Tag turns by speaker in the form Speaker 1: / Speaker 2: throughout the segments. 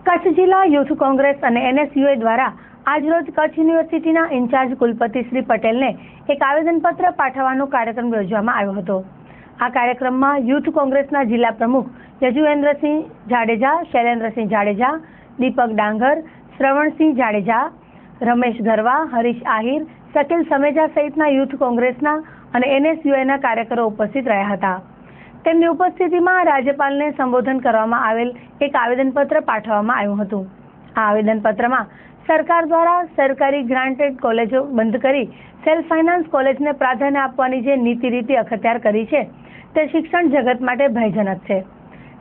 Speaker 1: કચ્છ જિલ્લા યુથ કોંગ્રેસ અને NSUA દ્વારા આજરોજ કચ્છ યુનિવર્સિટીના ઇન્ચાર્જ કુલપતિ શ્રી પટેલને એક આવેદનપત્ર પાઠવવાનો કાર્યક્રમ યોજવામાં આવ્યો હતો। આ કાર્યક્રમમાં યુથ કોંગ્રેસના જિલ્લા પ્રમુખ યજુવેન્દ્રસિંહ જાડેજા, શૈલેન્દ્રસિંહ જાડેજા, દીપક ડાંગર, શ્રવણસિંહ જાડેજા, રમેશ ગરવા, હરીશ આહિર, શકીલ સમેજા સહિતના યુથ કોંગ્રેસના અને NSUAના કાર્યકરો ઉપસ્થિત રહ્યા હતા। તેમની ઉપસ્થિતિમાં રાજ્યપાલને સંબોધન કરવામાં આવેલ એક આવેદનપત્ર પાઠવવામાં આવ્યું હતું। આ આવેદનપત્રમાં સરકાર દ્વારા સરકારી ગ્રાન્ટેડ કોલેજો બંધ કરી સેલ્ફ ફાઇનાન્સ કોલેજને પ્રાધાન્ય આપવાની જે નીતિ રીતિ અખત્યાર કરી છે તે શિક્ષણ જગત માટે ભયજનક છે।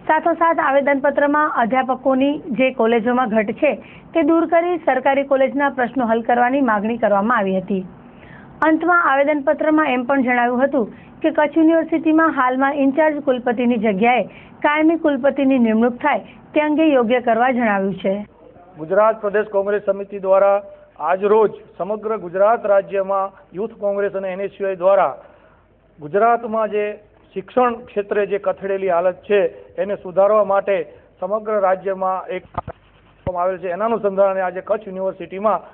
Speaker 1: સાથોસાથ આવેદનપત્રમાં અધ્યાપકોની જે કોલેજોમાં ઘટ છે તે દૂર કરી સરકારી કોલેજના પ્રશ્નો હલ કરવાની માગણી કરવામાં આવી હતી। અંતમાં આવેદનપત્રમાં એમ પણ જણાવ્યું હતું કે કચ્છ યુનિવર્સિટીમાં હાલમાં ઇન્ચાર્જ કુલપતિની જગ્યાએ કાયમી કુલપતિની નિમણૂક થાય તે અંગે યોગ્ય કરવા જણાવ્યું છે।
Speaker 2: ગુજરાત પ્રદેશ કોંગ્રેસ સમિતિ દ્વારા આજરોજ સમગ્ર ગુજરાત રાજ્યમાં યુથ કોંગ્રેસ અને NSUA દ્વારા ગુજરાતમાં જે શિક્ષણ ક્ષેત્રે જે કથળેલી હાલત છે એને સુધારવા માટે સમગ્ર રાજ્યમાં એક આવેલ છે। એના અનુસંધાને આજે કચ્છ યુનિવર્સિટીમાં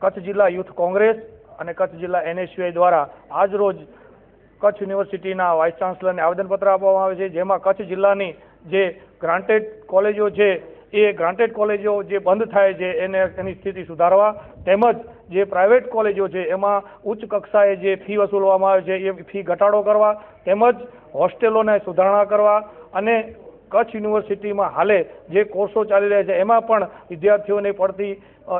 Speaker 2: કચ્છ જિલ્લા યુથ કોંગ્રેસ અને કચ્છ જિલ્લા NSUA દ્વારા આજરોજ કચ્છ યુનિવર્સિટીના વાઇસ ચાન્સલરને આવેદનપત્ર આપવામાં આવે છે, જેમાં કચ્છ જિલ્લાની જે ગ્રાન્ટેડ કોલેજો છે એ ગ્રાન્ટેડ કોલેજો જે બંધ થાય છે એની સ્થિતિ સુધારવા, તેમજ જે પ્રાઇવેટ કોલેજો છે એમાં ઉચ્ચ કક્ષાએ જે ફી વસૂલવામાં આવે છે એ ફી ઘટાડો કરવા, તેમજ હોસ્ટેલોને સુધારણા કરવા અને કચ્છ યુનિવર્સિટીમાં હાલે જે કોર્સો ચાલી રહ્યા છે એમાં પણ વિદ્યાર્થીઓને પડતી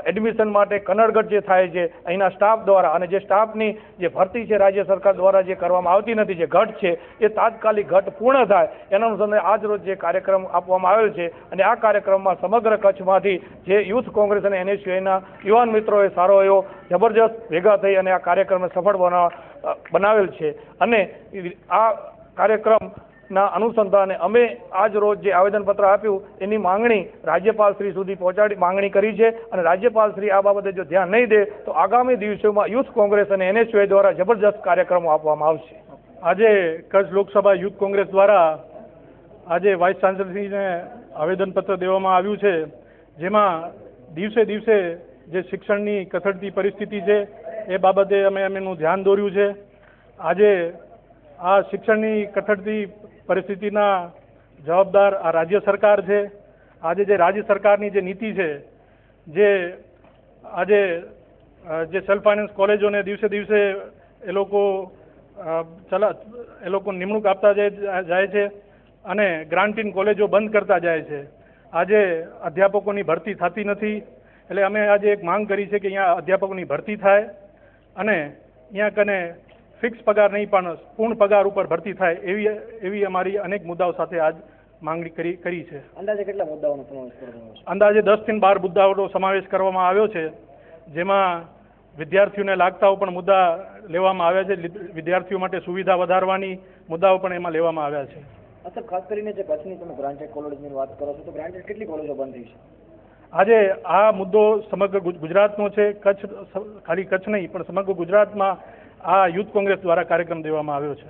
Speaker 2: એડમિશન માટે કનડગત જે થાય છે અહીંના સ્ટાફ દ્વારા, અને જે સ્ટાફની જે ભરતી છે રાજ્ય સરકાર દ્વારા જે કરવામાં આવતી નથી, જે ઘટ છે એ તાત્કાલિક ઘટ પૂર્ણ થાય એના અનુસંધાને આજરોજ જે કાર્યક્રમ આપવામાં આવેલ છે અને આ કાર્યક્રમમાં સમગ્ર કચ્છમાંથી જે યુથ કોંગ્રેસ અને NSUAના યુવાન મિત્રોએ સારો એવો જબરજસ્ત ભેગા થઈ અને આ કાર્યક્રમને સફળ બનાવેલ છે। અને આ કાર્યક્રમ ના અનુસંધાને અમે આજ રોજ જે આવેદનપત્ર આપ્યું એની માંગણી રાજ્યપાલ શ્રી સુધી પહોંચાડી માંગણી કરી છે અને રાજ્યપાલ શ્રી આ બાબતે જો ધ્યાન નહીં દે તો આગામી દિવસોમાં યુથ કોંગ્રેસ અને NSUA દ્વારા જબરજસ્ત કાર્યક્રમો આપવામાં આવશે। આજે કચ્છ લોકસભા યુથ કોંગ્રેસ દ્વારા આજે વાઇસ ચાન્સલરશ્રીને આવેદનપત્ર દેવામાં આવ્યું છે, જેમાં દિવસે દિવસે જે શિક્ષણની કથળતી પરિસ્થિતિ છે એ બાબતે અમે એમનું ધ્યાન દોર્યું છે। આજે આ શિક્ષણની કથળતી પરિસ્થિતિના જવાબદાર આ રાજ્ય સરકાર છે। આજે જે રાજ્ય સરકારની જે નીતિ છે, જે આજે જે સેલ્ફ ફાઇનાન્સ કોલેજોને દિવસે દિવસે એ લોકો નિમણૂક આપતા જાય છે અને ગ્રાન્ટીન કોલેજો બંધ કરતા જાય છે। આજે અધ્યાપકોની ભરતી થતી નથી, એટલે અમે આજે એક માંગ કરી છે કે અહીંયા અધ્યાપકોની ભરતી થાય અને અહીંયા કને ફિક્સ પગાર નહીં પણ પૂર્ણ પગાર ઉપર ભરતી થાય એવી અમારી અનેક મુદ્દાઓ સાથે આજ માંગણી કરી છે।
Speaker 3: અંદાજે કેટલા મુદ્દાઓનો સમાવેશ કરવામાં આવ્યો છે?
Speaker 2: અંદાજે 10 થી 12 મુદ્દાઓનો સમાવેશ કરવામાં આવ્યો છે, જેમાં વિદ્યાર્થીઓને લાગતા પણ મુદ્દા લેવામાં આવ્યા છે। વિદ્યાર્થીઓ માટે સુવિધા વધારવાની મુદ્દાઓ પણ એમાં લેવામાં આવ્યા છે।
Speaker 3: અસર ખાસ કરીને જે કચ્છની તમે ગ્રાન્ટેડ કોલેજની વાત કરો છો તો ગ્રાન્ટેડ કેટલી કોલેજો બંધ થઈ છે?
Speaker 2: આજે આ મુદ્દો સમગ્ર ગુજરાતનો છે, ખાલી કચ્છ નહીં પણ સમગ્ર ગુજરાતમાં આ યુથ કોંગ્રેસ દ્વારા કાર્યક્રમ દેવામાં આવ્યો છે।